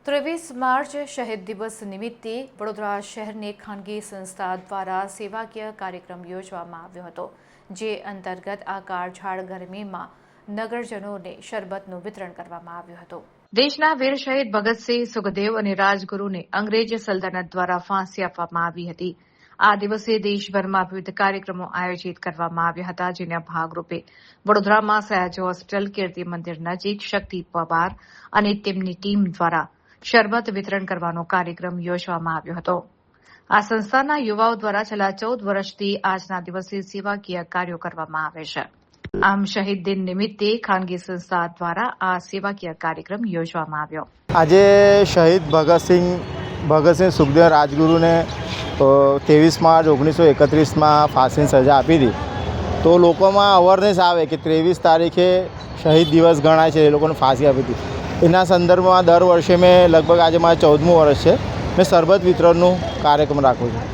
23 March શહીદ દિવસ નિમિત્તે વડોદરા શહેરની ખાનગી સંસ્થા દ્વારા સેવાકીય કાર્યક્રમ યોજવામાં આવ્યો હતો, જે અંતર્ગત આ કાળઝાળ ગરમીમાં નગરજનોને શરબતનું વિતરણ કરવામાં આવ્યું હતું। દેશના વીર શહીદ ભગતસિંહ, સુખદેવ અને રાજગુરુને અંગ્રેજ સલ્તનત દ્વારા ફાંસી આપવામાં આવી હતી। આ દિવસે દેશભરમાં વિવિધ કાર્યક્રમો આયોજિત કરવામાં આવ્યા હતા, જેના ભાગરૂપે વડોદરામાં સયાજી હોસ્પિટલ, કીર્તિ મંદિર નજીક શક્તિ પવાર અને તેમની ટીમ દ્વારા શરબત વિતરણ કરવાનો કાર્યક્રમ યોજવામાં આવ્યો હતો। આ સંસ્થાના યુવાઓ દ્વારા છેલ્લા 14 વર્ષથી આજના દિવસે સેવાકીય કાર્યો કરવામાં આવે છે। આમ શહીદ દિન નિમિત્તે ખાનગી સંસ્થા દ્વારા આ સેવાકીય કાર્યક્રમ યોજવામાં આવ્યો। આજે શહીદ ભગતસિંહ સુખદેવ રાજગુરુને 23 માર્ચ 1931માં ફાંસીની સજા આપી હતી, તો લોકોમાં અવેરનેસ આવે કે 23 તારીખે શહીદ દિવસ ગણાય છે, એ લોકોને ફાંસી આપી હતી। એના સંદર્ભમાં દર વર્ષે મેં લગભગ આજે મારે 14મું વર્ષ છે, મેં શરબત વિતરણનું કાર્યક્રમ રાખું છું।